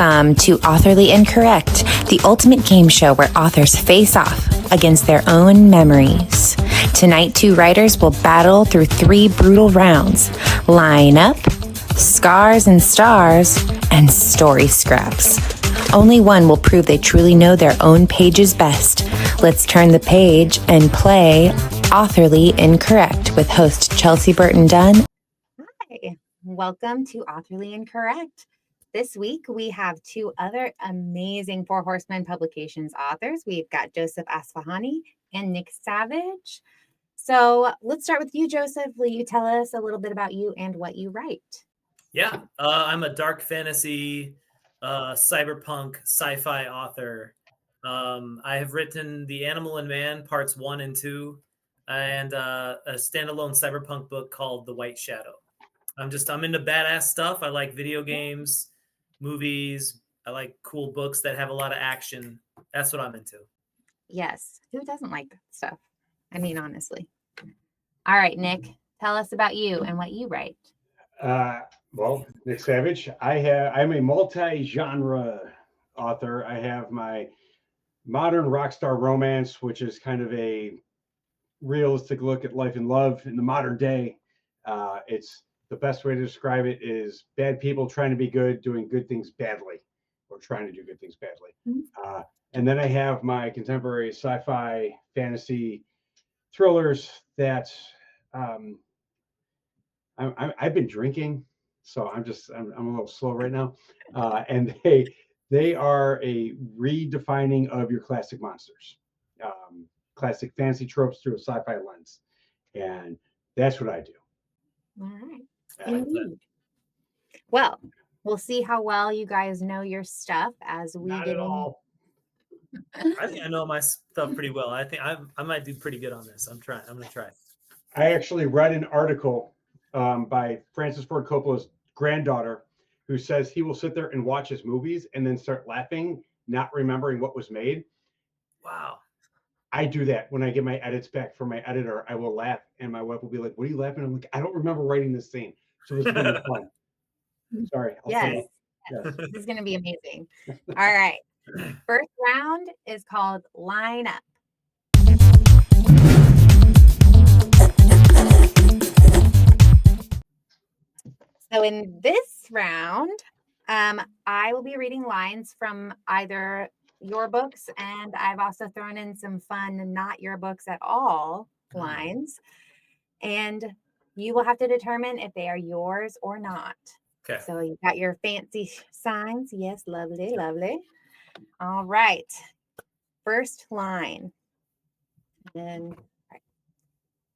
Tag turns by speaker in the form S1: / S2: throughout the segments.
S1: Welcome to Authorly Incorrect, the ultimate game show where authors face off against their own memories. Tonight, two writers will battle through 3 brutal rounds. Line up, scars and stars, and story scraps. Only one will prove they truly know their own pages best. Let's turn the page and play Authorly Incorrect with host Chelsea Burton Dunn. Hi, welcome to Authorly Incorrect. This week, we have 2 other amazing Four Horsemen Publications authors. We've got Joseph Asphahani and Nick Savage. So let's start with you, Joseph. Will you tell us a little bit about you and what you write?
S2: Yeah, I'm a dark fantasy, cyberpunk, sci-fi author. I have written The Animal and Man, parts 1 and 2, and a standalone cyberpunk book called The White Shadow. I'm into badass stuff. I like video games, movies. I like cool books that have a lot of action. That's what I'm into.
S1: Yes. Who doesn't like that stuff? I mean, honestly. All right, Nick, tell us about you and what you write.
S3: Well, Nick Savage. I'm a multi-genre author. I have my modern rock star romance, which is kind of a realistic look at life and love in the modern day. It's the best way to describe it is bad people trying to be good, doing good things badly, or trying to do good things badly. Mm-hmm. And then I have my contemporary sci-fi fantasy thrillers that I've been drinking, so I'm a little slow right now. And they are a redefining of your classic monsters, classic fantasy tropes through a sci-fi lens, and that's what I do.
S1: All right. Well, we'll see how well you guys know your stuff as we
S3: Not
S1: get
S3: at
S1: in.
S3: all.
S2: I think I know my stuff pretty well. I think I might do pretty good on this. I'm going to try.
S3: I actually read an article by Francis Ford Coppola's granddaughter, who says he will sit there and watch his movies and then start laughing, not remembering what was made.
S2: Wow.
S3: I do that when I get my edits back from my editor. I will laugh, and my wife will be like, "What are you laughing?" I'm like, "I don't remember writing this scene." So this is going to be fun. Sorry.
S1: Yes. This is going to be amazing. All right. First round is called Line Up. So in this round, I will be reading lines from either your books, and I've also thrown in some fun, not your books at all lines. And you will have to determine if they are yours or not.
S2: Okay.
S1: So you got your fancy signs. Yes, lovely, lovely. All right. First line. Then, right.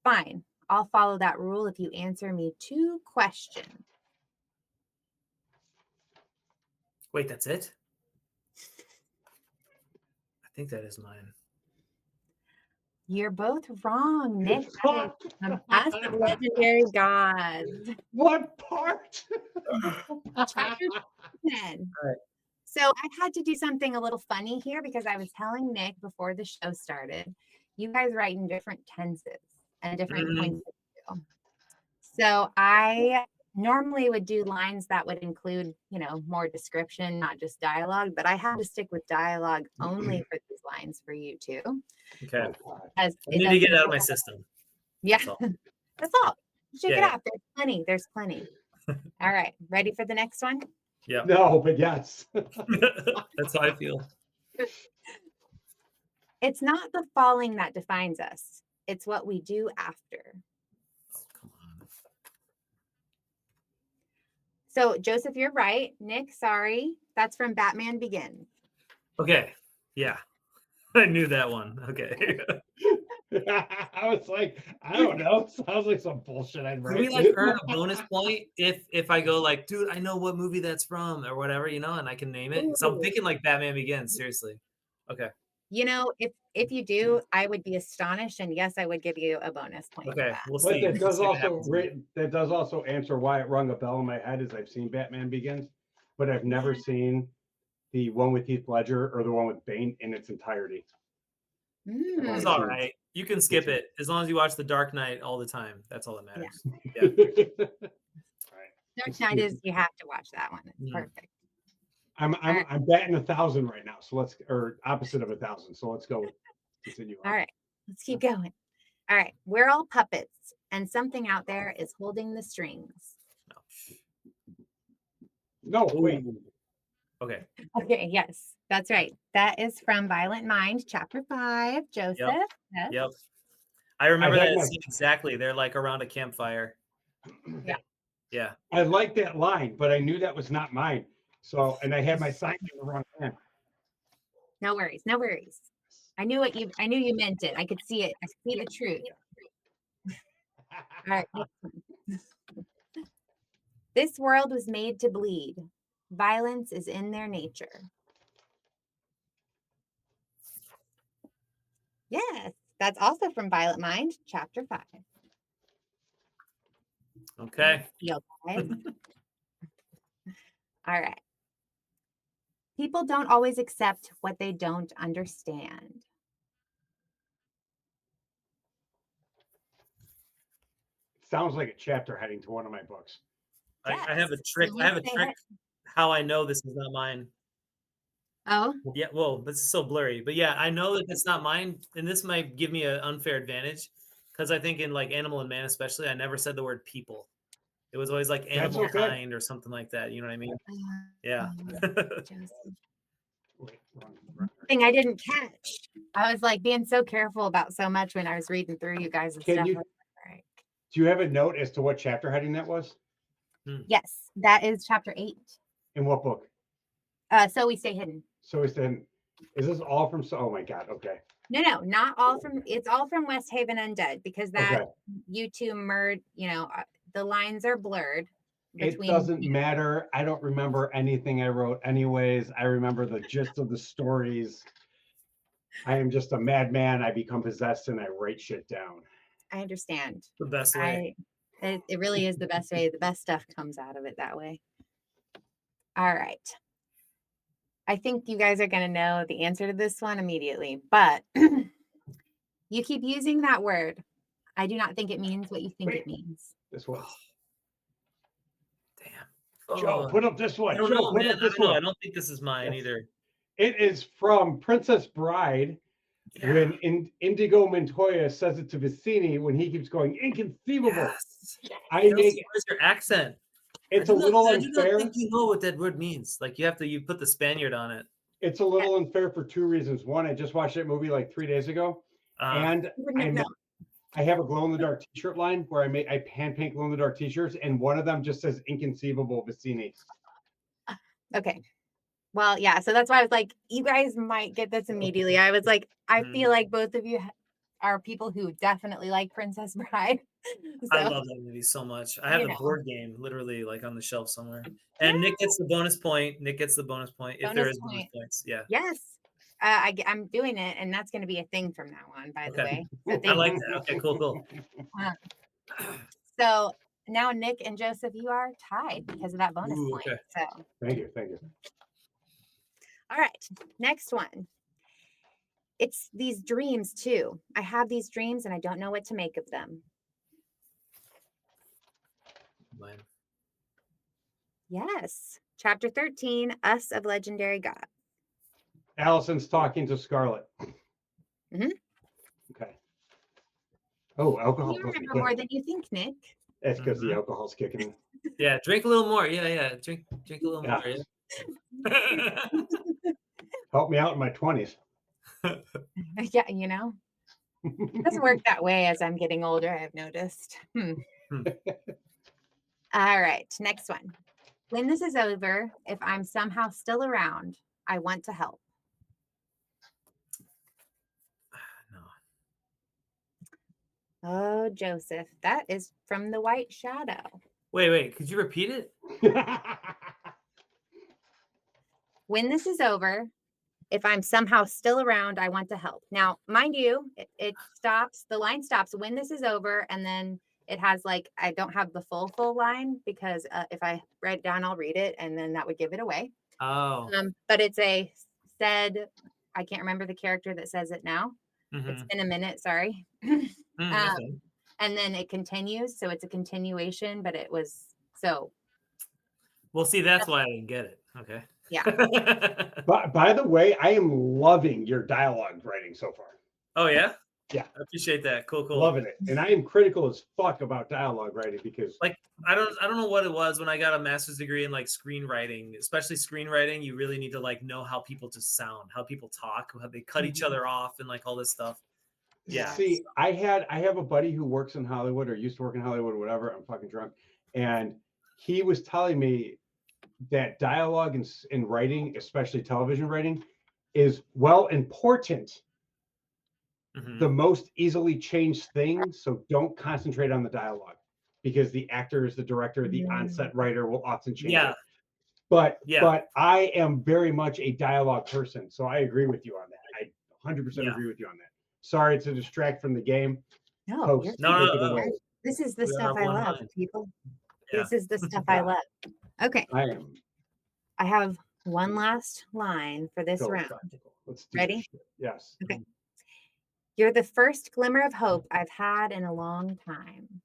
S1: Fine. I'll follow that rule if you answer me 2 questions.
S2: Wait, that's it? I think that is mine.
S1: You're both wrong, Nick. Ask the legendary gods.
S3: What part?
S1: Chapter 10.
S3: Right.
S1: So I had to do something a little funny here because I was telling Nick before the show started, you guys write in different tenses and different points of view. So I normally would do lines that would include, more description, not just dialogue, but I had to stick with dialogue only for these lines for you too.
S2: Okay. I need to get it out of my system.
S1: Yeah. That's all. Shake it out. There's plenty. All right. Ready for the next one?
S2: Yeah.
S3: No, but yes.
S2: That's how I feel.
S1: It's not the falling that defines us. It's what we do after.
S2: Oh, come on.
S1: So, Joseph, you're right. Nick, sorry. That's from Batman Begins.
S2: Okay. Yeah. I knew that one. Okay.
S3: I was like, I don't know. Sounds like some bullshit I'd write.
S2: Can we earn a bonus point if I go dude, I know what movie that's from or whatever, and I can name it. So I'm thinking Batman Begins, seriously. Okay.
S1: If you do, I would be astonished, and yes, I would give you a bonus point.
S2: Okay, we'll
S3: but
S2: see.
S3: That does also answer why it rung a bell in my head. Is I've seen Batman Begins, but I've never seen the one with Heath Ledger or the one with Bane in its entarity.
S2: It's all right. You can skip it as long as you watch The Dark Knight all the time. That's all that matters.
S1: Yeah. Dark Knight is, you have to watch that one. It's perfect.
S3: I'm batting 1,000 right now. So or opposite of 1,000. So let's go. Continue on.
S1: All right, let's keep going. All right, we're all puppets, and something out there is holding the strings.
S3: No, wait.
S2: Okay.
S1: Okay, yes, that's right. That is from Violent Mind, Chapter 5. Joseph. Yes.
S2: Yep. I remember
S3: I had
S2: that
S3: my-
S2: scene exactly. They're like around a campfire.
S1: Yeah.
S2: Yeah.
S3: I like that line, but I knew that was not mine. So, and I had my sign in the wrong hand.
S1: No worries, no worries. I knew you meant it. I could see it. I see the truth. All right. This world was made to bleed. Violence is in their nature. Yes, that's also from Violent Mind, Chapter 5.
S2: Okay.
S1: You guys? All right. People don't always accept what they don't understand.
S3: Sounds like a chapter heading to one of my books.
S2: I have a
S1: Yes.
S2: trick.
S1: So
S2: I have a
S1: you say
S2: trick
S1: it.
S2: how I know this is not mine.
S1: Oh,
S2: Yeah, well, this is so blurry. But yeah, I know that it's not mine. And this might give me an unfair advantage. Because I think in like Animal and Man especially, I never said the word people. It was always like
S3: That's
S2: animal
S3: okay.
S2: kind or something like that. You know what I mean? Yeah.
S1: Joseph.
S3: Wait, wrong.
S1: Thing I didn't catch. I was like being so careful about so much when I was reading through you guys'
S3: Can
S1: stuff.
S3: you- Do you have a note as to what chapter heading that was?
S1: Yes, that is Chapter 8.
S3: In what book?
S1: So We Stay Hidden.
S3: So is this all from? Oh my God. Okay.
S1: No, not all from. It's all from West Haven Undead because that
S3: Okay.
S1: you two merged. The lines are blurred.
S3: It doesn't matter. I don't remember anything I wrote, anyways. I remember the gist of the stories. I am just a madman. I become possessed and I write shit down.
S1: I understand.
S2: The best way.
S1: It really is the best way. The best stuff comes out of it that way. All right. I think you guys are going to know the answer to this one immediately, but you keep using that word. I do not think it means what you think it means.
S3: This one.
S2: Damn.
S3: Joe, put up this one.
S2: I don't
S3: Joe,
S2: know,
S3: put
S2: man.
S3: up this
S2: I don't know.
S3: one.
S2: I don't think this is mine either.
S3: It is from Princess Bride.
S2: Yeah.
S3: When Indigo Montoya says it to Vicini when he keeps going, inconceivable.
S2: Yes.
S3: I
S2: Chelsea,
S3: make
S2: where's your accent?
S3: it's a little
S2: I do not
S3: unfair.
S2: think you know what that word means. Like you put the Spaniard on it.
S3: It's a little unfair for two reasons. One, I just watched that movie like 3 days ago, and I have a glow in the dark T-shirt line where I hand paint glow in the dark T-shirts, and one of them just says "Inconceivable Vicini."
S1: Okay. Well, yeah. So that's why I was like, you guys might get this immediately. I was like, I feel like both of you are people who definitely like Princess Bride.
S2: I love that movie so much. I have the board game literally like on the shelf somewhere. And Nick gets the bonus point. If there is bonus points. Yeah.
S1: Yes. I'm doing it, and that's going to be a thing from now on, by the way. So
S2: I like that. Okay, cool.
S1: So now Nick and Joseph, you are tied because of that bonus point.
S2: Okay.
S1: So
S3: Thank you.
S1: All right, next one. It's these dreams too. I have these dreams and I don't know what to make of them.
S2: Mine.
S1: Yes. Chapter 13, Us of Legendary God.
S3: Allison's talking to Scarlet.
S1: Mm-hmm.
S3: Okay. Oh, alcohol.
S1: You remember more than you think, Nick.
S3: That's because the alcohol's kicking in.
S2: Yeah, drink a little more. Yeah. Drink a little more. Yeah.
S3: Help me out in my 20s.
S1: Yeah, it doesn't work that way as I'm getting older, I've noticed. All right, next one. When this is over, if I'm somehow still around, I want to help.
S2: No.
S1: Oh, Joseph, that is from The White Shadow.
S2: Wait, could you repeat it?
S1: When this is over, if I'm somehow still around, I want to help. Now, mind you, it stops, the line stops when this is over, and then it has like, I don't have the full line because if I write it down, I'll read it, and then that would give it away.
S2: Oh.
S1: But it's I can't remember the character that says it now. It's been a minute, sorry.
S2: Okay.
S1: And then it continues, so it's a continuation, but it was so.
S2: Well, see, that's why I didn't get it. Okay.
S4: Yeah.
S3: But by the way, I am loving your dialogue writing so far.
S2: Oh yeah.
S3: Yeah.
S2: I appreciate that. Cool.
S3: Loving it. And I am critical as fuck about dialogue writing because
S2: Like I don't know what it was when I got a master's degree in like screenwriting, especially screenwriting. You really need to like know how people just sound, how people talk, how they cut each other off, and like all this stuff. Yeah.
S3: See, I have a buddy who works in Hollywood or used to work in Hollywood or whatever. I'm fucking drunk. And he was telling me that dialogue in writing, especially television writing, is important.
S2: Mhm.
S3: The most easily changed thing. So don't concentrate on the dialogue because the actors, the director, the on-set writer will often change it. But I am very much a dialogue person. So I agree with you on that. I 100% agree with you on that. Sorry to distract from the game.
S4: No,
S3: Take
S2: no.
S3: it away.
S4: This is the
S2: We're
S4: stuff
S2: of
S4: I
S2: one
S4: love,
S2: mind.
S4: people.
S2: Yeah.
S4: This is the stuff I love. Okay.
S3: I
S4: have one last line for this round.
S3: Let's do
S4: Ready?
S3: this shit. Yes.
S4: Okay. You're the first glimmer of hope I've had in a long time.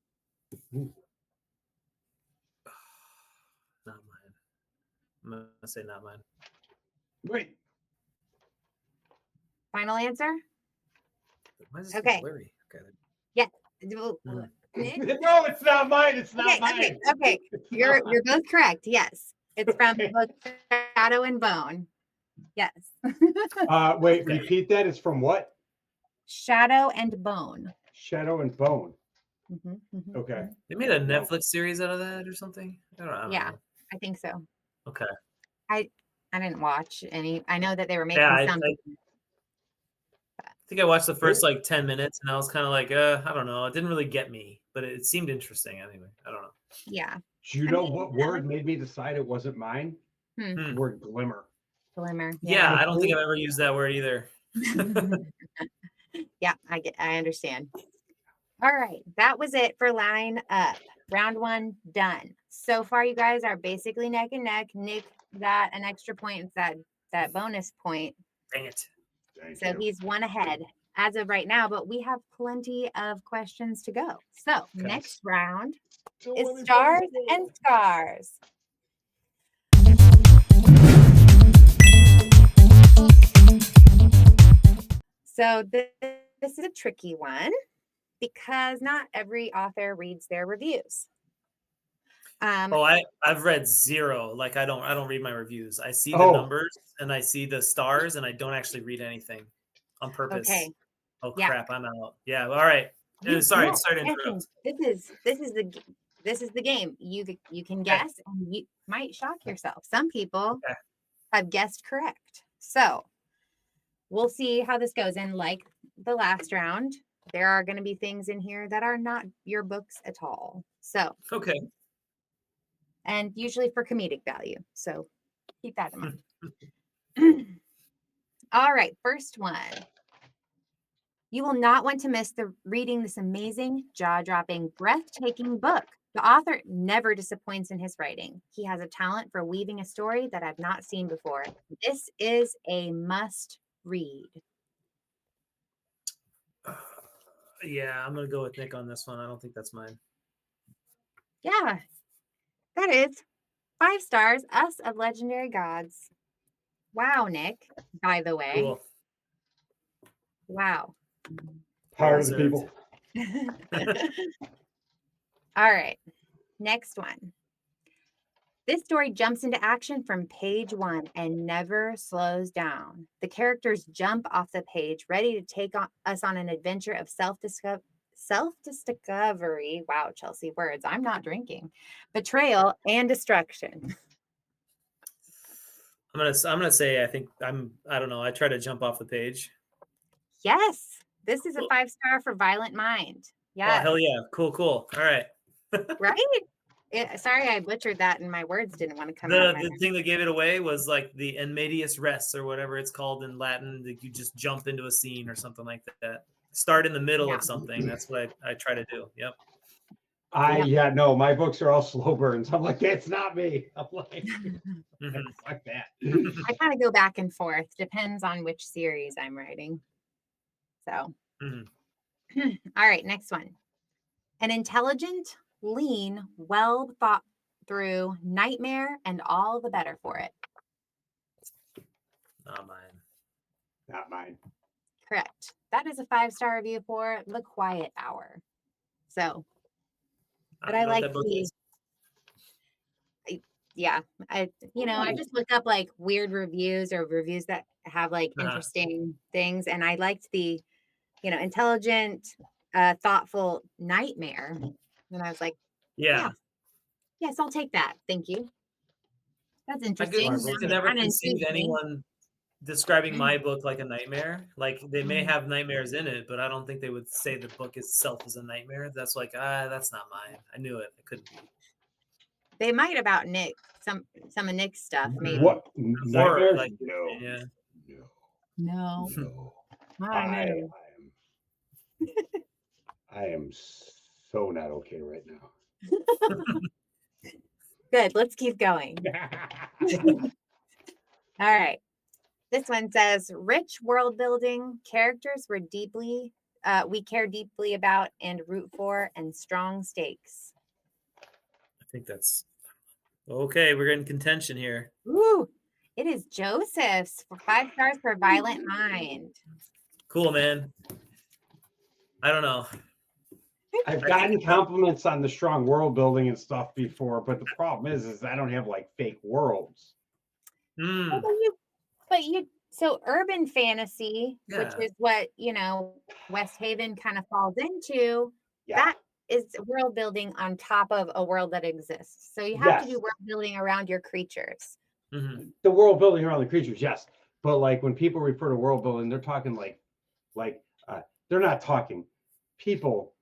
S3: Ooh.
S2: Not mine. I'm gonna say not mine.
S3: Wait.
S4: Final answer?
S2: Why is this
S4: Okay.
S2: blurry? Okay.
S4: Yeah.
S3: No, it's not mine. It's not mine.
S4: Okay. You're both correct. Yes. It's from the book Shadow and Bone. Yes.
S3: Wait, repeat that. It's from what?
S4: Shadow and Bone.
S3: Shadow and Bone.
S4: Mm-hmm.
S3: Okay.
S2: They made a Netflix series out of that or something? I don't know.
S4: I think so.
S2: Okay.
S4: I didn't watch any. I know that they were making something.
S2: I think I watched the first like 10 minutes and I was kind of like, I don't know. It didn't really get me, but it seemed interesting anyway. I don't know.
S4: Yeah.
S3: Do you know what word made me decide it wasn't mine? The word glimmer.
S4: Glimmer.
S2: Yeah, I don't think I've ever used that word either.
S4: Yeah, I understand. All right, that was it for Line Up. Round 1 done. So far, you guys are basically neck and neck. Nick got an extra point, that bonus point.
S2: Dang it.
S4: So he's one ahead as of right now, but we have plenty of questions to go. So next round is Stars and Scars. So this is a tricky one because not every author reads their reviews.
S2: I've read zero. Like I don't read my reviews. I see the numbers and I see the stars and I don't actually read anything on purpose.
S4: Okay.
S2: Oh crap, I'm out. Yeah. All right. Sorry to interrupt.
S4: This is the game. You can guess and you might shock yourself. Some people have guessed correct. So we'll see how this goes. And like the last round, there are going to be things in here that are not your books at all. So
S2: okay.
S4: And usually for comedic value. So keep that in mind. All right, first one. You will not want to miss reading this amazing, jaw-dropping, breathtaking book. The author never disappoints in his writing. He has a talent for weaving a story that I've not seen before. This is a must read.
S2: Yeah, I'm going to go with Nick on this one. I don't think that's mine.
S4: Yeah, that is 5 stars, Us of Legendary Gods. Wow, Nick, by the way.
S2: Cool.
S4: Wow.
S3: Power to the people.
S4: All right. Next one. This story jumps into action from page 1 and never slows down. The characters jump off the page, ready to take us on an adventure of self-discovery. Wow, Chelsea, words. I'm not drinking. Betrayal and destruction.
S2: I'm gonna say I don't know. I try to jump off the page.
S4: Yes. This is a 5-star for Violent Mind. Yeah.
S2: Oh, hell yeah. Cool. All right.
S4: Right? Sorry, I butchered that and my words didn't want to come out.
S2: The thing that gave it away was like the in medias res or whatever it's called in Latin. That you just jump into a scene or something like that. Start in the middle of something. That's what I try to do. Yep.
S3: No, my books are all slow burns. I'm like, that's not me. I'm like, fuck that.
S4: I kind of go back and forth. Depends on which series I'm writing. So, all right, next one. An intelligent, lean, well thought through nightmare and all the better for it.
S2: Not mine.
S3: Not mine.
S4: Correct. That is a 5-star review for The Quiet Hour. So, but I
S2: know what
S4: like
S2: that book is.
S4: yeah, I just look up like weird reviews or reviews that have like interesting things, and I liked the, intelligent, thoughtful nightmare, and I was like,
S2: Yeah.
S4: yes, I'll take that. Thank you. That's
S2: I
S4: interesting.
S2: could never
S4: Kinda
S2: conceive
S4: intrigued me.
S2: anyone describing my book like a nightmare. Like they may have nightmares in it, but I don't think they would say the book itself is a nightmare. That's like, that's not mine. I knew it. It couldn't be.
S4: They might about Nick, some of Nick's stuff, maybe.
S3: What?
S2: Horror,
S3: Nightmares?
S2: like,
S3: No.
S2: yeah.
S4: No.
S3: No.
S4: I
S3: I am so not okay right now.
S4: Good. Let's keep going. All right. This one says, rich world building, characters we care deeply about and root for, and strong stakes.
S2: I think that's okay. We're getting contention here.
S4: Ooh, it is Joseph's for 5 stars for Violent Mind.
S2: Cool, man. I don't know.
S3: I've gotten compliments on the strong world building and stuff before, but the problem is I don't have like fake worlds.
S4: So urban fantasy, which is what, West Haven kind of falls into, that is world building on top of a world that exists. So you have to do world building around your creatures.
S2: Mm-hmm.
S3: The world building around the creatures, yes. But like when people refer to world building, they're talking like they're not talking people.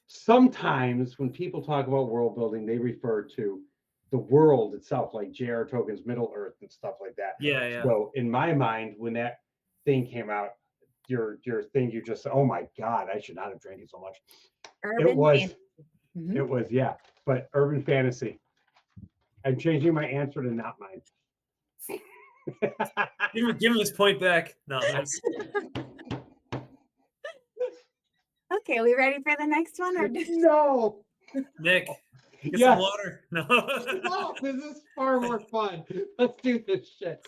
S3: Sometimes when people talk about world building, they refer to the world itself, like J.R. Tolkien's Middle Earth and stuff like that.
S2: Yeah.
S3: So in my mind, when that thing came out, your thing, you just said, "Oh my God, I should not have drank it so much." It was, but urban fantasy. I'm changing my answer to not mine.
S2: Give him his point back. No.
S4: Okay, are we ready for the next one? Or
S3: no,
S2: Nick, get some water. No.
S3: No, this is far more fun. Let's do this shit.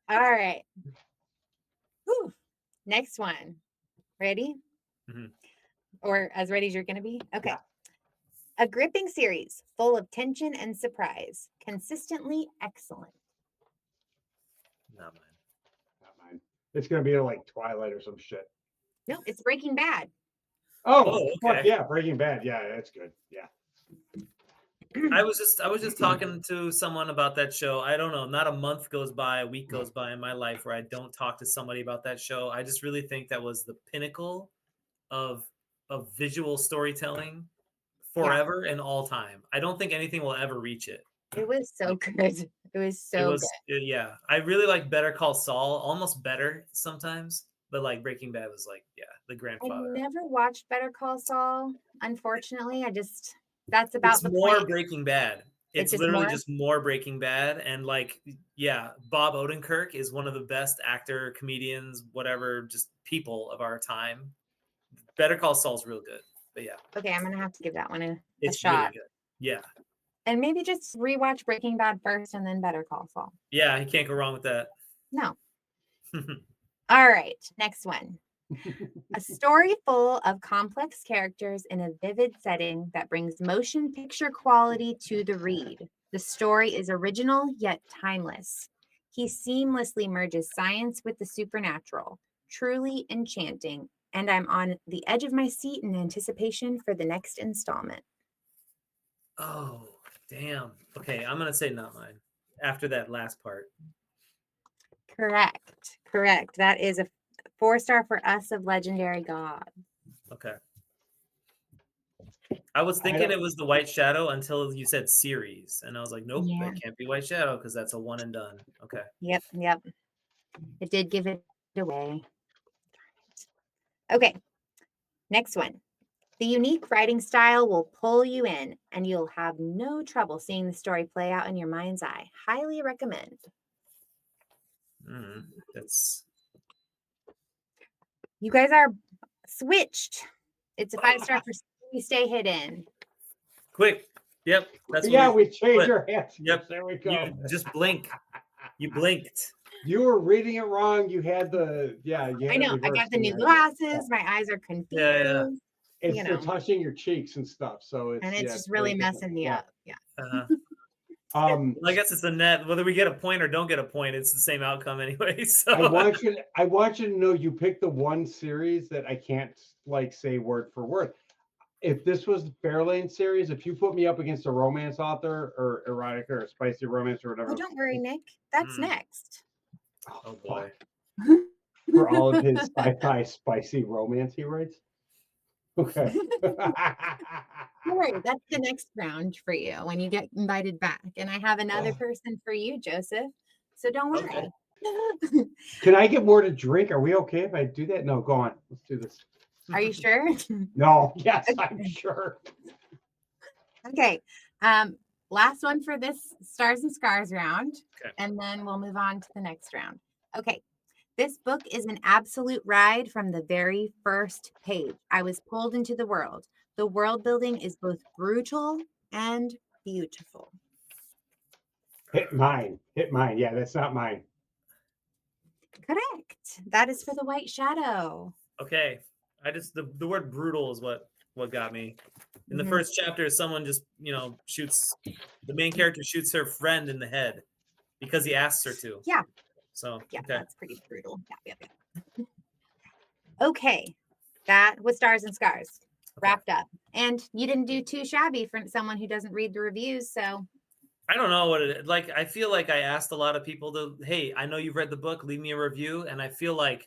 S4: All right. Whew. Next one. Ready?
S2: Mm-hmm.
S4: Or as ready as you're going to be? Okay.
S3: Yeah.
S4: A gripping series full of tension and surprise. Consistently excellent.
S2: Not mine.
S3: Not mine. It's going to be like Twilight or some shit.
S4: No, it's Breaking Bad.
S3: Oh,
S2: okay.
S3: Yeah, Breaking Bad. Yeah, that's good. Yeah.
S2: I was just talking to someone about that show. I don't know. Not a month goes by, a week goes by in my life where I don't talk to somebody about that show. I just really think that was the pinnacle of visual storytelling forever and all time. I don't think anything will ever reach it.
S4: It was so good. It was so good.
S2: Yeah. I really like Better Call Saul, almost better sometimes. But like Breaking Bad was like, the grandfather.
S4: I never watched Better Call Saul. Unfortunately, that's about
S2: it's more Breaking Bad. It's literally just more Breaking Bad. And like, Bob Odenkirk is one of the best actor, comedians, whatever, just people of our time. Better Call Saul's real good. But yeah.
S4: Okay, I'm gonna have to give that one a
S2: It's
S4: shot.
S2: really good. Yeah.
S4: And maybe just rewatch Breaking Bad first and then Better Call Saul.
S2: Yeah, you can't go wrong with that.
S4: No. All right, next one. A story full of complex characters in a vivid setting that brings motion picture quality to the read. The story is original yet timeless. He seamlessly merges science with the supernatural. Truly enchanting. And I'm on the edge of my seat in anticipation for the next installment.
S2: Oh, damn. Okay, I'm going to say not mine after that last part.
S4: Correct. That is a 4-star for us of Legendary God.
S2: Okay. I was thinking it was the White Shadow until you said series. And I was like, nope, that can't be White Shadow because that's a one and done. Okay.
S4: Yep. It did give it away. Okay. Next one. The unique writing style will pull you in and you'll have no trouble seeing the story play out in your mind's eye. Highly recommend. You guys are switched. It's a 5-star for Stay Hidden.
S2: Quick, Yep. That's
S3: Yeah,
S2: what
S3: we changed
S2: but-
S3: our answers.
S2: Yep.
S3: There we go.
S2: You just blink. You blinked.
S3: You were reading it wrong. You had the you
S4: I
S3: had
S4: know.
S3: it
S4: I got
S3: reversed
S4: the
S3: in
S4: new
S3: your-
S4: glasses. My eyes are confused.
S2: Yeah.
S3: It's
S4: you
S3: they're
S4: know.
S3: touching your cheeks and stuff. So it's
S4: And it's
S3: yeah,
S4: just really
S3: very different.
S4: messing me
S3: Yeah.
S4: up. Yeah.
S2: Uh-huh.
S3: Well,
S2: I guess it's a net. Whether we get a point or don't get a point, it's the same outcome anyway. So
S3: I want you to know you picked the one series that I can't like say word for word. If this was the Fairlane series, if you put me up against a romance author or erotica or spicy romance or whatever,
S4: Oh, don't worry, Nick. That's
S2: Mm.
S4: next.
S2: oh boy.
S3: for all of his sci-fi spicy romance he writes. Okay.
S4: Don't worry, that's the next round for you when you get invited back. And I have another person for you, Joseph. So don't worry.
S2: Okay.
S3: Can I get more to drink? Are we okay if I do that? No, go on. Let's do this.
S4: Are you sure?
S3: No, yes, I'm sure.
S4: Okay. Last one for this Stars and Scars round.
S2: Okay.
S4: And then we'll move on to the next round. Okay. This book is an absolute ride from the very first page. I was pulled into the world. The world building is both brutal and beautiful.
S3: Hit mine. Hit mine. Yeah, that's not mine.
S4: Correct. That is for the White Shadow.
S2: Okay. I just the word brutal is what got me. In the
S4: Mhm.
S2: first chapter, someone just shoots the main character shoots her friend in the head because he asks her to.
S4: Yeah.
S2: So
S4: Yeah,
S2: okay.
S4: that's pretty brutal. Yeah. Okay. That was Stars and Scars. Wrapped up. And you didn't do too shabby for someone who doesn't read the reviews. So
S2: I don't know what it is. Like, I feel like I asked a lot of people to, hey, I know you've read the book, leave me a review. And I feel like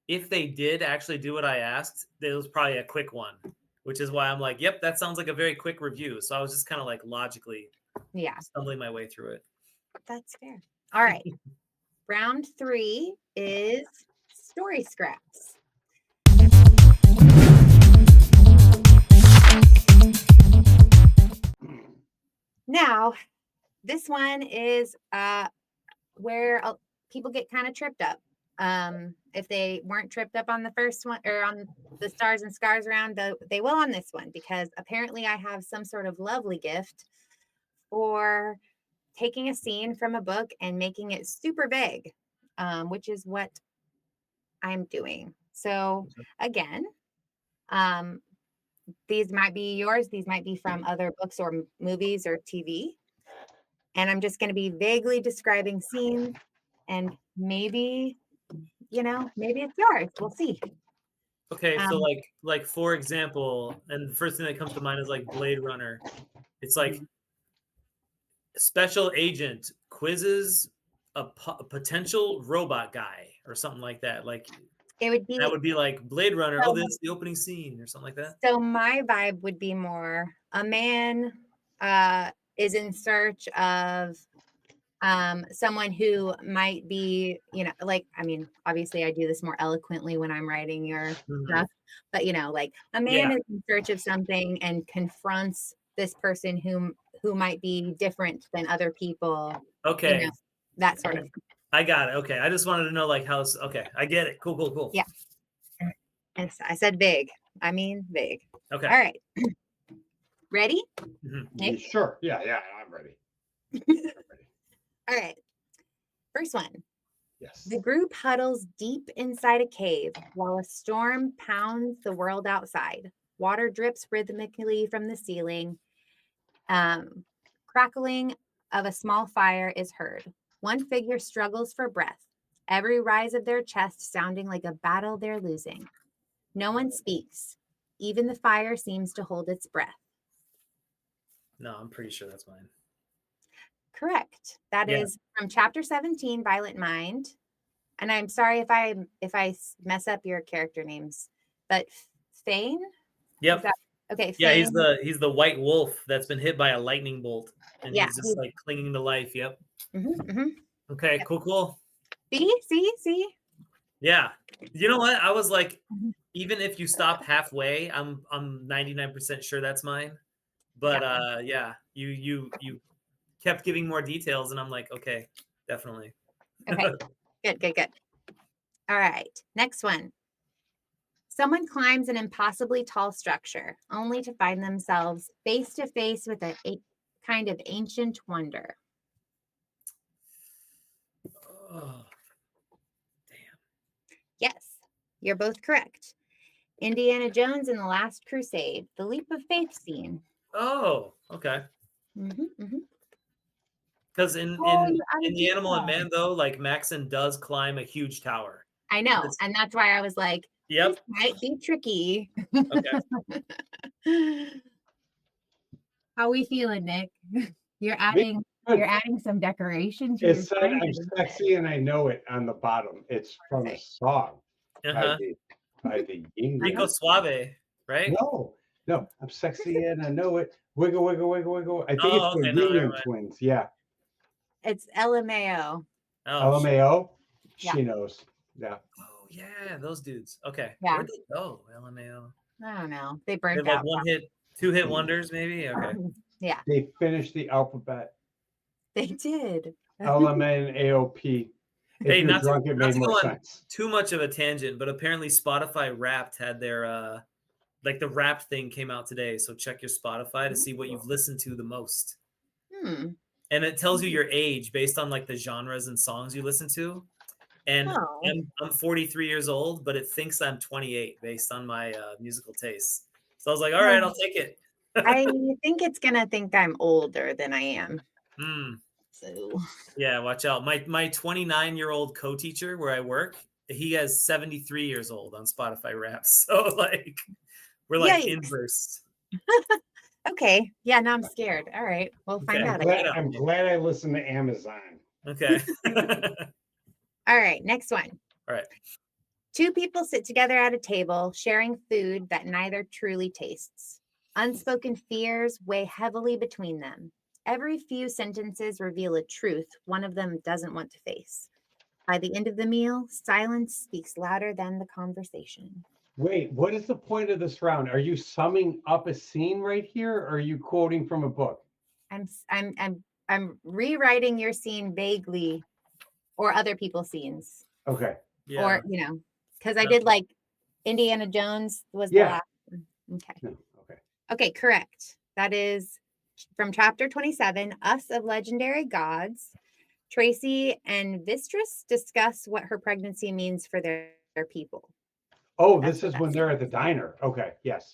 S2: if they did actually do what I asked, it was probably a quick one, which is why I'm like, yep, that sounds like a very quick review. So I was just kind of like logically stumbling my way through it.
S4: that's fair. All right. Round 3 is story scraps. Now, this one is where people get kind of tripped up. If they weren't tripped up on the first one or on the Stars and Scars round, they will on this one because apparently I have some sort of lovely gift for taking a scene from a book and making it super big, which is what I'm doing. So again, these might be yours. These might be from other books or movies or TV. And I'm just going to be vaguely describing scenes and maybe it's yours. We'll see.
S2: Okay, so like for example, and the first thing that comes to mind is like Blade Runner. It's like special agent quizzes a potential robot guy or something like that. Like
S4: It would be
S2: that would be like Blade Runner.
S4: So-
S2: Oh, this is the opening scene or something like that.
S4: So my vibe would be more a man is in search of someone who might be, obviously I do this more eloquently when I'm writing your stuff, but like a man is in search of something and confronts this person who might be different than other people.
S2: Okay.
S4: That sort of.
S2: I got it. Okay. I just wanted to know like how. Okay. I get it. Cool.
S4: Yeah. And I said big. I mean big.
S2: Okay.
S4: All right. Ready?
S3: Nick? Sure. Yeah, I'm ready.
S4: All right. First one.
S3: Yes.
S4: The group huddles deep inside a cave while a storm pounds the world outside. Water drips rhythmically from the ceiling. Crackling of a small fire is heard. One figure struggles for breath, every rise of their chest sounding like a battle they're losing. No one speaks. Even the fire seems to hold its breath.
S2: No, I'm pretty sure that's mine.
S4: Correct. That is from chapter 17, Violent Mind. And I'm sorry if I mess up your character names, but Fane?
S2: Yep.
S4: Okay.
S2: Yeah,
S4: Fane.
S2: he's the white wolf that's been hit by a lightning bolt, and he's just like clinging to life. Yep. Okay. Yep. Cool.
S4: See. Yeah.
S2: You know what? I was like, even if you stop halfway, I'm 99% sure that's mine. But you kept giving more details, and I'm like, okay, definitely.
S4: Okay. Good. All right. Next one. Someone climbs an impossibly tall structure, only to find themselves face to face with kind of ancient wonder?
S2: Oh,
S4: Yes, you're both correct. Indiana Jones and the Last Crusade, the leap of faith scene.
S2: oh, okay.
S4: Mm-hmm.
S2: Because in the Animal and Man though, like Maxon does climb a huge tower.
S4: I know, and that's why I was like,
S2: yep,
S4: this might be tricky.
S2: Okay.
S4: How we feeling, Nick? You're adding some decoration to
S3: It
S4: your
S3: said
S4: sign.
S3: I'm sexy and I know it on the bottom. It's from a song by the
S2: Rico Suave, right?
S3: No, I'm sexy and I know it. Wiggle, wiggle, wiggle, wiggle. I think it's the Union Twins. Yeah.
S4: It's LMAO.
S3: LMAO?
S4: Yeah.
S3: She knows. Yeah.
S2: Oh, yeah, those dudes. Okay.
S4: Yeah.
S2: Where'd they go? LMAO.
S4: I don't know. They burnt
S2: They're
S4: out.
S2: like two-hit wonders, maybe? Okay.
S4: Yeah.
S3: They finished the alphabet.
S4: They did.
S3: LMNAOP.
S2: Hey, not
S3: drunk,
S2: to,
S3: it
S2: not
S3: made
S2: to
S3: more
S2: go on
S3: sense.
S2: too much of a tangent, but apparently Spotify Wrapped had their like the Wrapped thing came out today. So check your Spotify to see what you've listened to the most. And it tells you your age based on like the genres and songs you listen to. And I'm 43 years old, but it thinks I'm 28 based on my musical tastes. So I was like, all right, I'll take it.
S4: I think it's gonna think I'm older than I am. So
S2: yeah, watch out. My 29-year-old co-teacher where I work, he has 73 years old on Spotify Wrapped. So like we're like inverse.
S4: Okay. Yeah, now I'm scared. All right. We'll find out.
S3: I'm glad I listened to Amazon.
S2: Okay.
S4: All right. Next one.
S2: All right.
S4: Two people sit together at a table, sharing food that neither truly tastes. Unspoken fears weigh heavily between them. Every few sentences reveal a truth one of them doesn't want to face. By the end of the meal, silence speaks louder than the conversation.
S3: Wait, what is the point of this round? Are you summing up a scene right here, or are you quoting from a book?
S4: I'm rewriting your scene vaguely, or other people's scenes.
S3: Okay.
S2: Yeah.
S4: Or because I did like Indiana Jones was the last one. Okay.
S3: No, okay.
S4: Okay, correct. That is from chapter 27, Us of Legendary Gods. Tracy and Vistris discuss what her pregnancy means for their people.
S3: Oh, this is when they're at the diner. Okay, yes.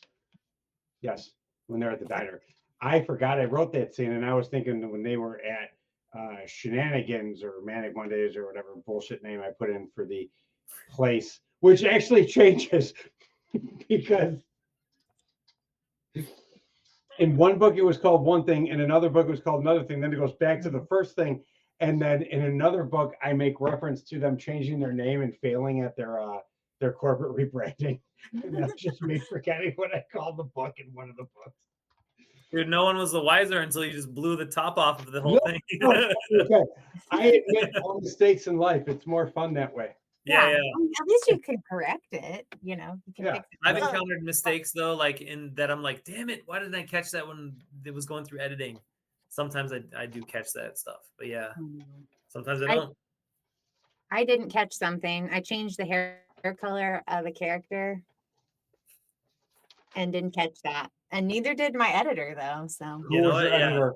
S3: Yes, when they're at the diner. I forgot I wrote that scene, and I was thinking when they were at Shenanigans or Manic Mondays or whatever bullshit name I put in for the place, which actually changes because in one book it was called one thing, in another book it was called another thing, then it goes back to the first thing, and then in another book I make reference to them changing their name and failing at their corporate rebranding. And that's just me forgetting what I called the book in one of the books.
S2: Dude, no one was the wiser until you just blew the top off of the whole thing.
S3: Okay. I admit all mistakes in life. It's more fun that way.
S2: Yeah.
S4: I mean, at least you can correct it. You can fix it.
S2: I've encountered mistakes though, like in that I'm like, damn it, why didn't I catch that when it was going through editing? Sometimes I do catch that stuff, but yeah, sometimes I don't.
S4: I didn't catch something. I changed the hair color of a character and didn't catch that. And neither did my editor though. So
S2: you know what? Yeah.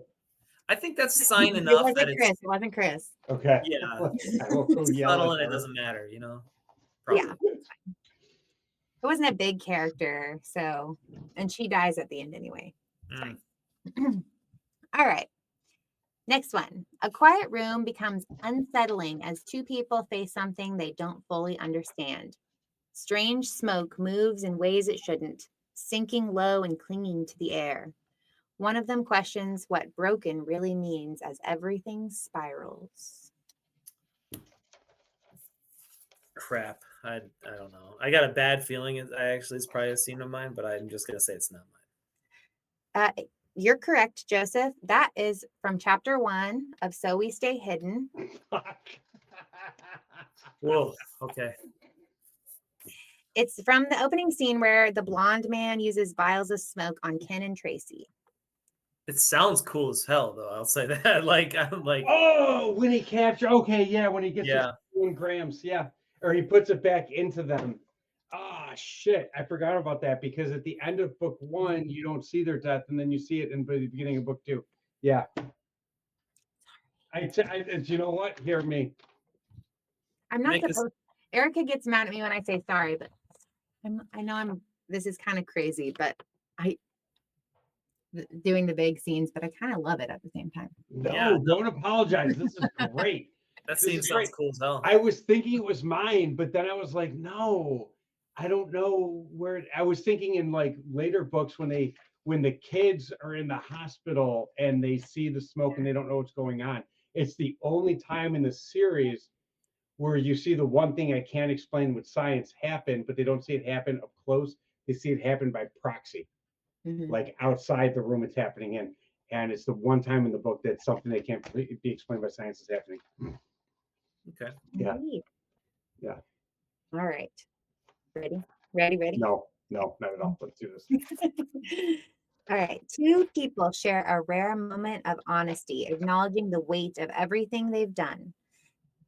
S2: I think that's a sign enough that
S4: Chris. It wasn't Chris.
S3: Okay.
S2: Yeah.
S3: It's
S2: subtle and it doesn't matter, Probably.
S4: Yeah. It wasn't a big character, so and she dies at the end anyway. All right. Next one. A quiet room becomes unsettling as two people face something they don't fully understand. Strange smoke moves in ways it shouldn't, sinking low and clinging to the air. One of them questions what broken really means as everything spirals.
S2: Crap. I don't know. I got a bad feeling it's probably a scene of mine, but I'm just gonna say it's not
S4: mine. You're correct, Joseph. That is from chapter 1 of So We Stay Hidden.
S2: Whoa. Okay.
S4: It's from the opening scene where the blonde man uses vials of smoke on Ken and Tracy.
S2: It sounds cool as hell, though. I'll say that. I'm like,
S3: oh, when he captures. Okay, yeah, when he gets 1 grams, or he puts it back into them. Ah, shit! I forgot about that because at the end of book 1, you don't see their death, and then you see it in the beginning of book 2. Yeah. You know what? Hear me.
S4: I'm not
S2: Nick is-
S4: supposed. Erica gets mad at me when I say sorry, but I know I'm. This is kind of crazy, but doing the big scenes, but I kind of love it at the same time.
S3: No,
S2: Yeah.
S3: don't apologize. This is great.
S2: That
S3: This
S2: scene
S3: is
S2: sounds
S3: great.
S2: cool as hell.
S3: I was thinking it was mine, but then I was like, no, I don't know where. I was thinking in like later books when the kids are in the hospital and they see the smoke and they don't know what's going on. It's the only time in the series where you see the one thing I can't explain with science happen, but they don't see it happen up close. They see it happen by proxy, like outside the room it's happening in. And it's the one time in the book that something that can't be explained by science is happening.
S2: Okay.
S3: Yeah.
S4: Neat.
S3: Yeah.
S4: All right. Ready?
S3: No, not at all. Let's do this.
S4: All right. Two people share a rare moment of honesty, acknowledging the weight of everything they've done.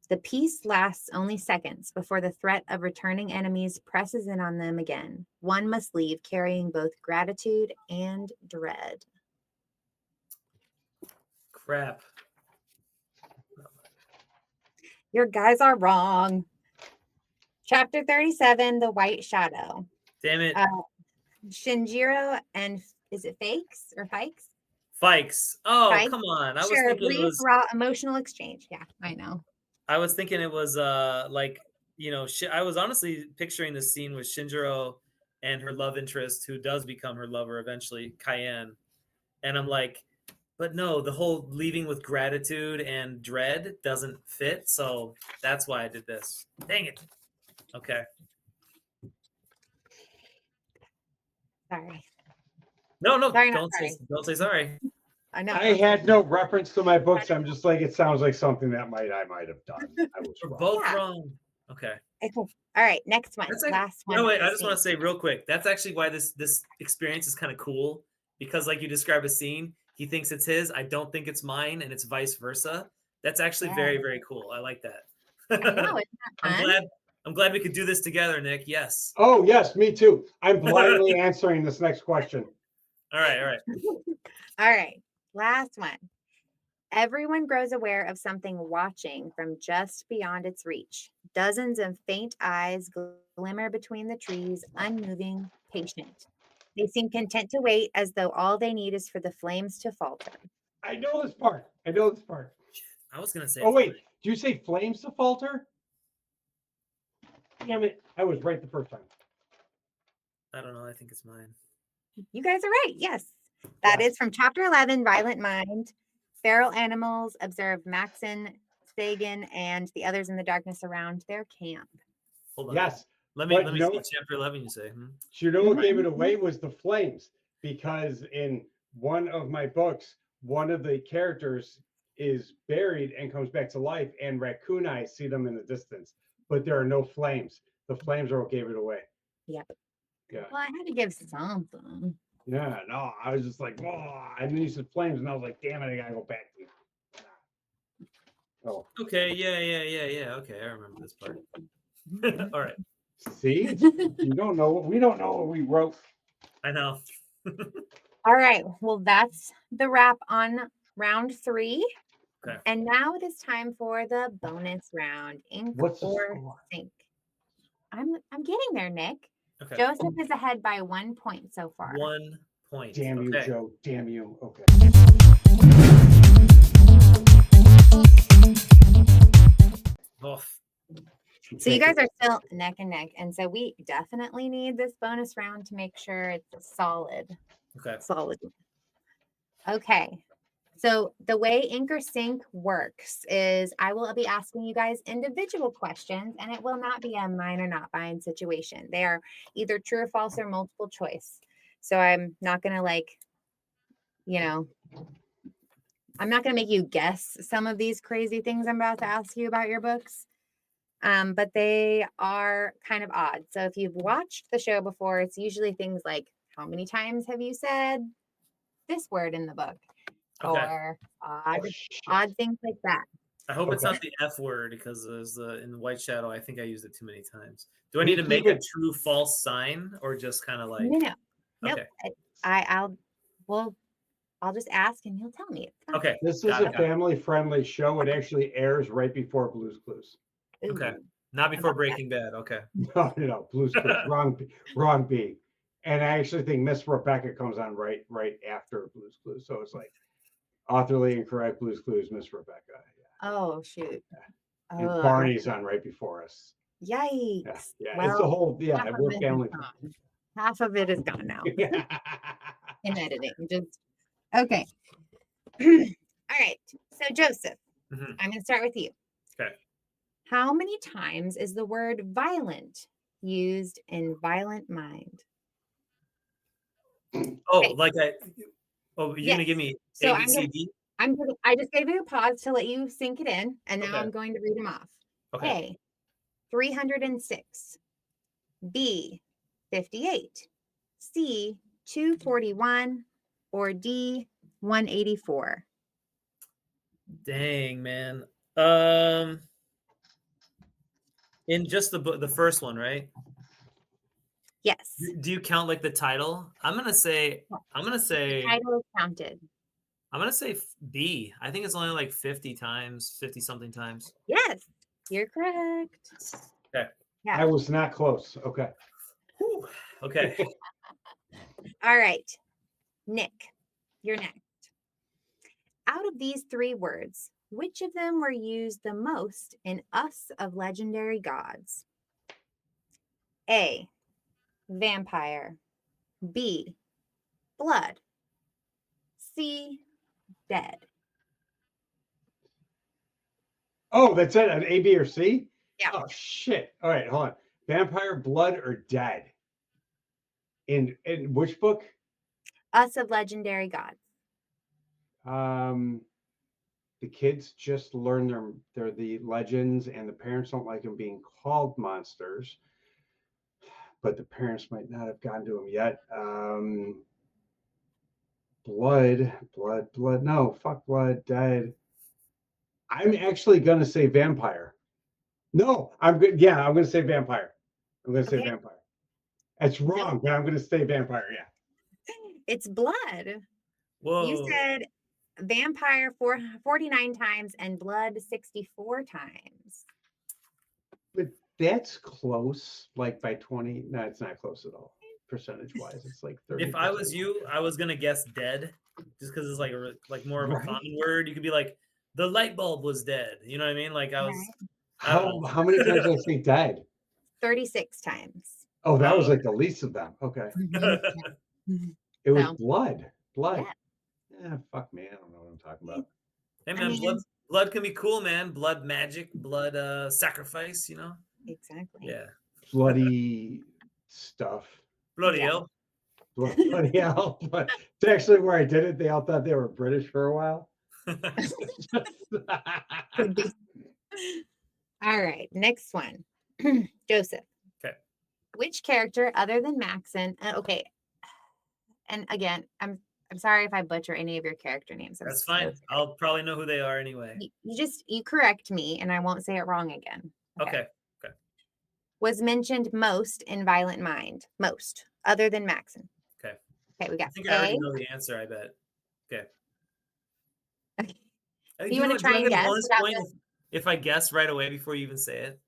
S4: The peace lasts only seconds before the threat of returning enemies presses in on them again. One must leave carrying both gratitude and dread.
S2: Crap.
S4: Your guys are wrong. Chapter 37, The White Shadow.
S2: Damn it.
S4: Shinjiro and is it Fakes or Fikes?
S2: Fikes. Oh,
S4: Fikes
S2: come on. I was
S4: share a
S2: thinking it
S4: brief,
S2: was
S4: raw emotional exchange. Yeah, I know.
S2: I was thinking it was like, you know, I was honestly picturing this scene with Shinjiro and her love interest, who does become her lover eventually, Cayenne. And I'm like, but no, the whole leaving with gratitude and dread doesn't fit. So that's why I did this. Dang it. Okay.
S4: Sorry.
S2: No,
S4: Sorry, not
S2: don't
S4: sorry.
S2: don't say sorry.
S4: I know.
S3: I had no reference to my books. I'm just like, it sounds like something that I might have done. I was
S2: We're
S3: wrong.
S2: both
S4: Yeah.
S2: wrong. Okay.
S4: All right, next one.
S2: That's like,
S4: Last one.
S2: no, wait,
S4: for
S2: I
S4: the
S2: just want to
S4: scene.
S2: say real quick. That's actually why this experience is kind of cool, because like you describe a scene, he thinks it's his, I don't think it's mine, and it's vice versa. That's actually
S4: Yeah.
S2: very, very cool. I like that.
S4: I know, isn't that fun?
S2: I'm glad we could do this together, Nick. Yes.
S3: Oh, yes, me too. I'm blindly answering this next question.
S2: All right.
S4: All right, last one. Everyone grows aware of something watching from just beyond its reach. Dozens of faint eyes glimmer between the trees, unmoving, patient. They seem content to wait as though all they need is for the flames to falter.
S3: I know this part.
S2: I was gonna say.
S3: Oh, wait. Do you say flames to falter? Damn it. I was right the first time.
S2: I don't know. I think it's mine.
S4: You guys are right. Yes. That is from chapter 11, Violent Mind. Feral animals observe Maxon, Sagan, and the others in the darkness around their camp.
S2: Hold on.
S3: Yes.
S2: Let me
S3: but
S2: see chapter 11 you say.
S3: You know what gave it away was the flames, because in one of my books, one of the characters is buried and comes back to life, and raccoon eyes see them in the distance, but there are no flames. The flames are what gave it away.
S4: Yep.
S3: Yeah.
S4: Well, I had to give something.
S3: Yeah, no, I was just like, oh, and then you said flames, and I was like, damn it, I gotta go back to you. Oh.
S2: Okay, yeah. Okay, I remember this part. All right.
S3: See? We don't know what we wrote.
S2: I know.
S4: All right. Well, that's the wrap on round 3.
S2: Okay.
S4: And now it is time for the bonus round. Ink
S3: What's the
S4: or
S3: score?
S4: sink. I'm getting there, Nick.
S2: Okay.
S4: Joseph is ahead by 1 point so far.
S2: 1 point.
S3: Damn you,
S2: Okay.
S3: Joe. Damn you. Okay.
S2: Oh,
S4: So you guys are still neck and neck. And so we definitely need this bonus round to make sure it's solid.
S2: okay.
S4: Solid. Okay. So the way Ink or Sink works is I will be asking you guys individual questions, and it will not be a mine or not mine situation. They are either true or false or multiple choice. So I'm not going to I'm not going to make you guess some of these crazy things I'm about to ask you about your books. But they are kind of odd. So if you've watched the show before, it's usually things like, how many times have you said this word in the book?
S2: Okay.
S4: Or odd things like that.
S2: I hope it's
S3: Okay.
S2: not the F word, because there's in the White Shadow, I think I used it too many times. Do I need to make a true false sign, or just kind of like
S4: No. Nope.
S2: Okay.
S4: I'll I'll just ask and he'll tell me. It's fine.
S2: Okay.
S3: This is
S2: got
S3: a
S2: it.
S3: family-friendly show. It actually airs right before Blue's Clues.
S2: Okay.
S4: Ooh.
S2: Not before
S4: about that.
S2: Breaking Bad. Okay.
S3: No, Blue's Clues. Wrong B. And I actually think Miss Rebecca comes on right after Blue's Clues. So it's like authorly incorrect, Blue's Clues, Miss Rebecca. Yeah.
S4: Oh shoot.
S3: And
S4: Oh,
S3: Barney's on right before us.
S4: yikes.
S3: Yeah.
S4: Well,
S3: it's a whole
S4: half of
S3: we're
S4: it is
S3: family.
S4: gone. Half of it is gone now
S3: Yeah.
S4: in editing. Just okay. All right. So Joseph,
S2: Mhm.
S4: I'm gonna start with you.
S2: Okay.
S4: How many times is the word violent used in Violent Mind?
S2: Oh,
S4: Okay.
S2: like you're
S4: Yes.
S2: gonna give me
S4: So
S2: A, B, C, D?
S4: I just gave you a pause to let you sink it in, and now
S2: Okay.
S4: I'm going to read them off.
S2: Okay.
S4: A, 306. B, 58. C, 241. Or D, 184.
S2: Dang, man. In just the first one, right?
S4: Yes.
S2: Do you count like the title? I'm gonna say
S4: Title is counted.
S2: B. I think it's only like 50 times, 50 something times.
S4: Yes, you're correct.
S2: Okay.
S4: Yeah.
S3: I was not close. Okay.
S2: Whew. Okay.
S4: All right. Nick, you're next. Out of these three words, which of them were used the most in Us of Legendary Gods? A, vampire. B, blood. C, dead.
S3: Oh, that's it. An A, B, or C?
S4: Yeah.
S3: Oh shit. All right, hold on. Vampire, blood, or dead? In which book?
S4: Us of Legendary Gods.
S3: The kids just learn they're the legends, and the parents don't like them being called monsters. But the parents might not have gotten to them yet. Blood. No, fuck blood, dead. I'm actually gonna say vampire. No, I'm good. Yeah, I'm gonna say vampire. I'm gonna say
S4: Okay.
S3: vampire. That's wrong, but I'm gonna say vampire. Yeah.
S4: It's blood.
S2: Whoa.
S4: You said vampire 49 times and blood 64 times.
S3: But that's close, like by 20. No, it's not close at all. Percentage wise, it's like 30.
S2: If I was you, I was gonna guess dead, just because it's like more of a common word. You could be like, the light bulb was dead. You know what I mean? Like I was. I don't know.
S3: How many times did I say dead?
S4: 36 times.
S3: Oh, that was
S2: Oh.
S3: like the least of them. Okay. It was
S4: So,
S3: blood. Blood.
S4: yeah.
S3: Yeah, fuck me. I don't know what I'm talking about.
S2: Hey
S4: I
S2: man,
S4: mean-
S2: blood can be cool, man. Blood magic, blood sacrifice. You know?
S4: Exactly.
S2: Yeah.
S3: Bloody stuff.
S2: Bloody
S4: Yeah.
S2: hell.
S3: Bloody hell. But it's actually where I did it. They all thought they were British for a while.
S4: Could be. All right, next one. Joseph.
S2: Okay.
S4: Which character other than Maxon? Okay. And again, I'm sorry if I butcher any of your character names. I'm
S2: That's
S4: so
S2: fine.
S4: sorry.
S2: I'll probably know who they are anyway.
S4: You correct me and I won't say it wrong again.
S2: Okay.
S4: Was mentioned most in Violent Mind. Most, other than Maxon.
S2: Okay.
S4: Okay, we got
S2: I think I already know the answer, I bet. Okay.
S4: Okay.
S2: Do
S4: you wanna
S2: do
S4: try
S2: I
S4: and
S2: get a
S4: guess
S2: bonus
S4: without
S2: point if I guess right away before you even say it?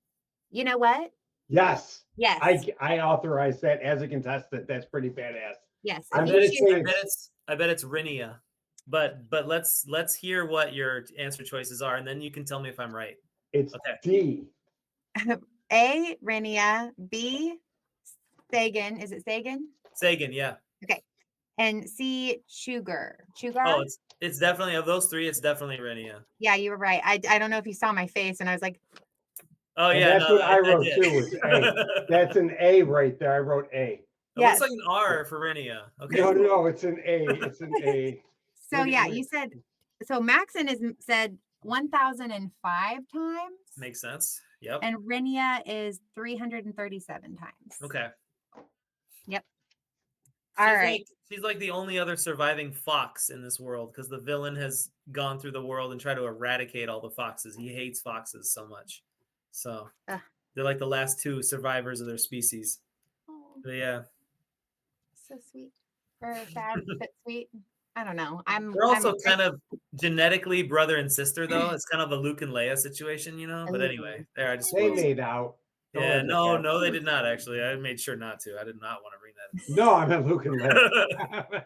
S4: You know what?
S3: Yes.
S4: Yes.
S3: I authorize that as a contestant. That's pretty badass.
S4: Yes.
S3: I
S4: If
S3: bet
S4: you
S3: it's
S4: choose,
S2: I bet it's Rinia. But let's hear what your answer choices are, and then you can tell me if I'm right.
S3: It's
S2: Okay.
S3: D.
S4: A, Renia, B, Sagan. Is it Sagan?
S2: Sagan, yeah.
S4: And C, Sugar.
S2: Oh, it's definitely of those three. It's definitely Rinia.
S4: Yeah, you were right. I don't know if you saw my face, and I was like,
S2: Oh
S3: And
S2: yeah,
S3: that's what I wrote too. Was A.
S2: It
S3: That's an A right there. I wrote A.
S4: yes.
S2: looks like an R for Rinia. Okay.
S3: No, it's an A. It's an A.
S4: So yeah, you said so. Maxon is said 1,005 times,
S2: Makes sense. Yep.
S4: and Renia is 337 times.
S2: Okay.
S4: Yep. All right.
S2: She's like the only other surviving fox in this world because the villain has gone through the world and tried to eradicate all the foxes. He hates foxes so much. So they're like the last two survivors of their species.
S4: Oh,
S2: But yeah.
S4: so sweet. Or sad, but sweet. I don't know.
S2: They're also kind of genetically brother and sister, though. It's kind of a Luke and Leia situation, you know. But anyway, there I just
S3: They made out. Don't
S2: yeah,
S3: let me cap.
S2: no, they did not actually. I made sure not to. I did not want to bring that in.
S3: No, I meant Luke and Leia.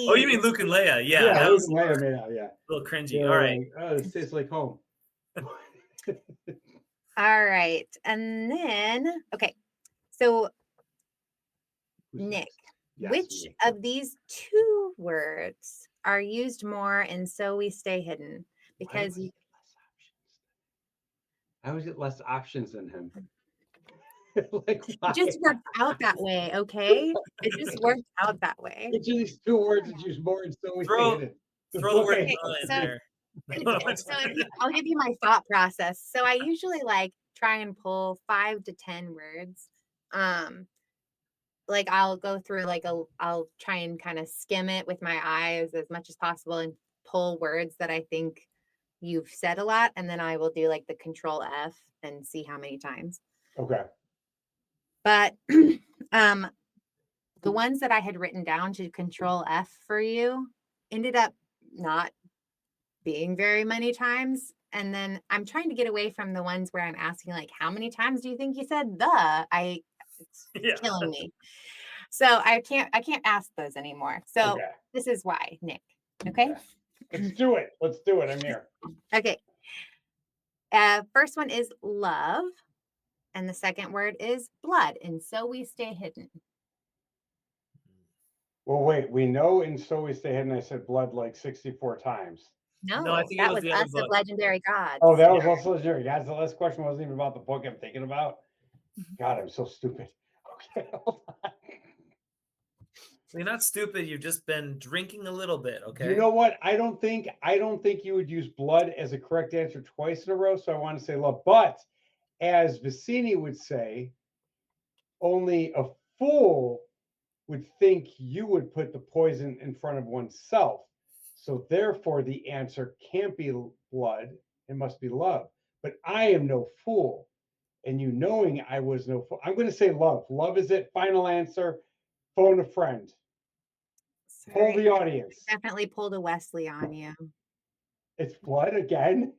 S2: Oh, you mean Luke and Leia? Yeah,
S3: Yeah,
S2: that
S3: Luke
S2: was
S3: and Leia made out. Yeah,
S2: a little cringy.
S3: They
S2: All
S3: were
S2: right.
S3: like, oh, this tastes like home.
S4: All right. And then, okay. So,
S3: Who's
S4: Nick,
S3: next? Yes,
S4: which
S3: me.
S4: of these two words are used more in So We Stay Hidden? Because you
S3: I always get less options than him. Like, why?
S4: it just worked out that way, okay? It just worked out that way.
S3: Which of these two words is used more in So We Stay
S2: Throw-
S3: Hidden?
S2: Throw the word
S3: Okay.
S2: in
S4: so-
S2: there.
S4: I'll give you my thought process. So I usually like try and pull 5 to 10 words. Like I'll go through I'll try and kind of skim it with my eyes as much as possible and pull words that I think you've said a lot, and then I will do like the Control F and see how many times.
S3: Okay.
S4: But the ones that I had written down to Control F for you ended up not being very many times. And then I'm trying to get away from the ones where I'm asking like, how many times do you think you said it's killing me. So I can't ask those anymore. So
S3: Okay.
S4: this is why, Nick. Okay.
S3: Let's do it. Let's do it. I'm here.
S4: Okay. First one is love. And the second word is blood. And So We Stay Hidden.
S3: Well, wait. We know in So We Stay Hidden, I said blood like 64 times.
S4: No,
S2: I think it
S4: that
S2: was
S4: was
S2: the other
S4: Us
S2: book.
S4: of Legendary Gods.
S3: Oh, that was also legendary. Guys, the last question wasn't even about the book I'm thinking about. God, I'm so stupid. Okay, hold on.
S2: You're not stupid. You've just been drinking a little bit. Okay.
S3: You know what? I don't think you would use blood as a correct answer twice in a row. So I want to say love. But as Vicini would say, only a fool would think you would put the poison in front of oneself. So therefore, the answer can't be blood. It must be love. But I am no fool. And you knowing I was no fool, I'm going to say love. Love is it. Final answer. Phone a friend. Poll the audience.
S4: Definitely pulled a Wesley on you.
S3: It's blood again.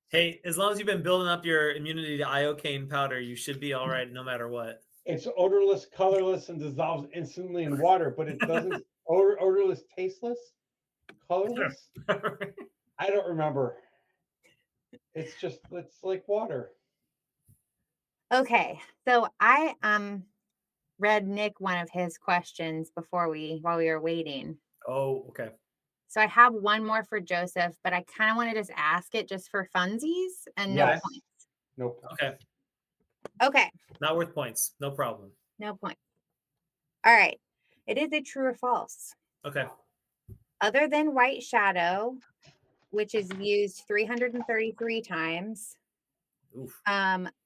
S2: Hey, as long as you've been building up your immunity to iocane powder, you should be all right no matter what.
S3: It's odorless, colorless, and dissolves instantly in water, but it doesn't odorless, tasteless, colorless. I don't remember. It's like water.
S4: Okay, so I read Nick one of his questions while we were waiting.
S2: Oh, okay.
S4: So I have one more for Joseph, but I kind of want to just ask it just for funsies and no
S3: Yes.
S4: points.
S3: Nope.
S2: Okay.
S4: Okay,
S2: Not worth points. No problem.
S4: no point. All right. It is a true or false.
S2: Okay.
S4: Other than white shadow, which is used 333 times,
S2: Oof.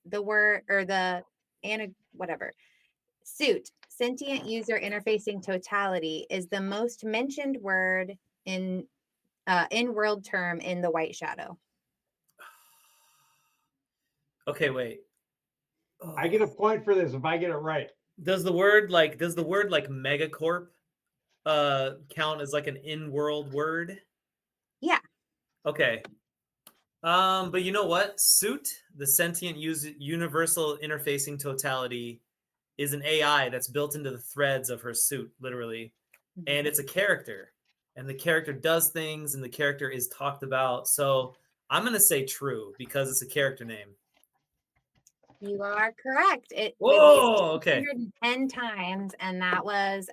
S4: the word or the whatever suit, sentient user interfacing totality, is the most mentioned word in world term in the white shadow.
S2: Okay, wait.
S3: I get a point for this if I get it right.
S2: Does the word like megacorp count as like an in-world word?
S4: Yeah.
S2: Okay. But you know what? Suit, the sentient universal interfacing totality, is an AI that's built into the threads of her suit, literally. And it's a character. And the character does things and the character is talked about. So I'm gonna say true because it's a character name.
S4: You are correct. It
S2: Whoa,
S4: was
S2: okay.
S4: 110 times, and that was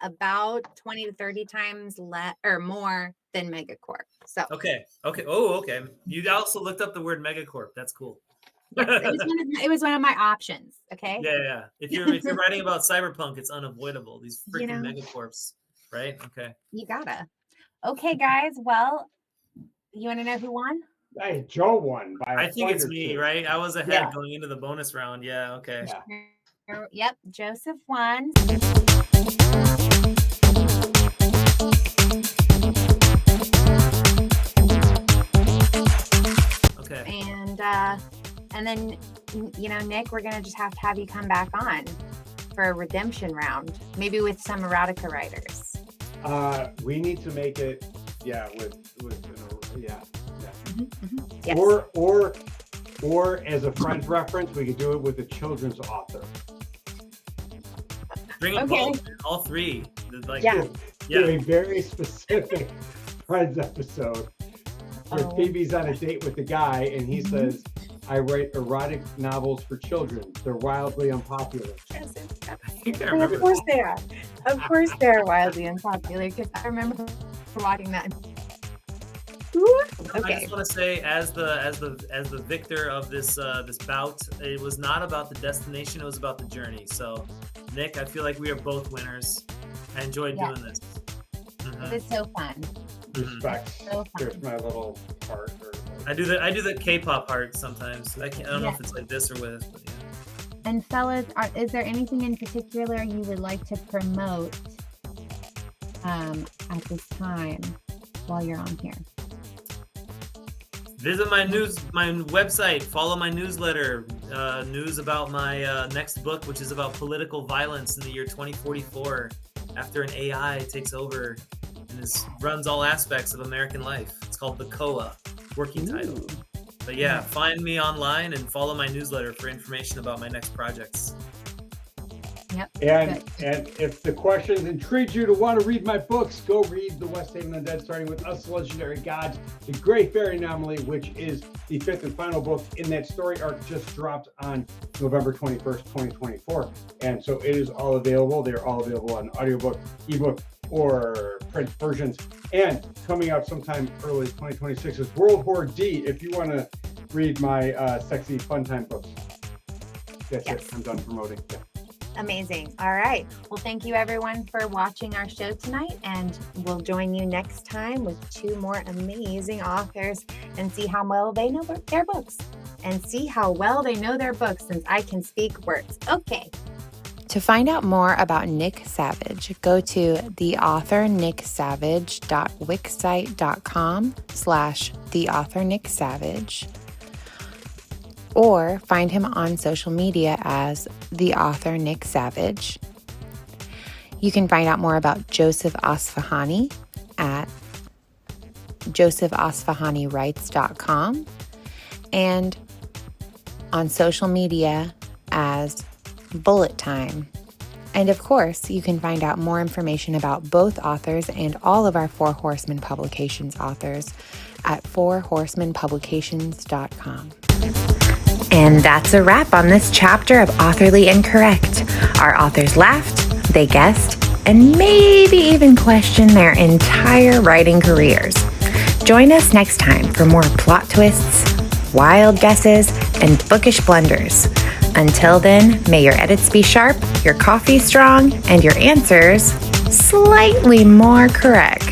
S4: about 20 to 30 times or more than megacorp. So
S2: Okay. Oh, okay. You also looked up the word megacorp. That's cool.
S4: yes, it was one of my options. Okay.
S2: Yeah. If you're writing about cyberpunk, it's unavoidable. These freaking megacorps, right? Okay.
S4: You gotta. Okay, guys. Well, you want to know who won?
S3: Hey, Joe won by
S2: I think it's me, right? I was ahead
S3: Yeah.
S2: going into the bonus round. Yeah. Okay.
S3: Yeah.
S4: Yep, Joseph won.
S2: Okay.
S4: And then Nick, we're going to just have to have you come back on for a redemption round, maybe with some erotica writers.
S3: We need to make it,
S4: Yes.
S3: Or as a friend's reference, we could do it with a children's author.
S2: Bring them
S4: Okay.
S2: both, all three.
S3: Do a very specific friends episode where
S4: Oh.
S3: Phoebe's on a date with the guy and he says, I write erotic novels for children. They're wildly unpopular.
S4: Yes,
S2: I think I
S4: of
S2: remember.
S4: course they are. Of course they're wildly unpopular because I remember watching that. Ooh,
S2: I
S4: okay.
S2: just want to say, as the victor of this bout, it was not about the destination; it was about the journey. So, Nick, I feel like we are both winners. I enjoyed
S4: Yeah.
S2: doing this. Mhm.
S4: It is so fun.
S2: Mhm.
S3: Respect.
S4: So fun.
S3: Here's my little part.
S2: I do the K-pop part sometimes. I don't know
S4: Yeah.
S2: if it's like this or with, but yeah.
S4: And fellas, is there anything in particular you would like to promote at this time while you're on here?
S2: Visit my website, follow my newsletter, news about my next book, which is about political violence in the year 2044, after an AI takes over and runs all aspects of American life. It's called The COA, working title. But yeah, find me online and follow my newsletter for information about my next projects.
S4: Yep.
S3: And if the questions intrigue you to want to read my books, go read The West Haven Undead, starting with Us Legendary Gods, The Great Fairy Anomaly, which is the 5th and final book in that story arc, just dropped on November 21st, 2024. And so it is all available. They're all available on audiobook, ebook, or print versions. And coming out sometime early 2026 is World War D, if you want to read my sexy fun time books. That's
S4: Yes.
S3: it. I'm done promoting. Yeah.
S4: Amazing. All right. Well, thank you everyone for watching our show tonight, and we'll join you next time with 2 more amazing authors and see how well they know their books. And see how well they know their books, since I can speak words. Okay.
S1: To find out more about Nick Savage, go to theauthornicksavage.wixsite.com/theauthornicksavage, or find him on social media as the author Nick Savage. You can find out more about Joseph Asphahani at josephasfahanywrites.com and on social media as Bullet Time. And of course, you can find out more information about both authors and all of our Four Horsemen Publications authors at fourhorsemenpublications.com. And that's a wrap on this chapter of Authorly Incorrect. Our authors laughed, they guessed, and maybe even questioned their entire writing careers. Join us next time for more plot twists, wild guesses, and bookish blunders. Until then, may your edits be sharp, your coffee strong, and your answers slightly more correct.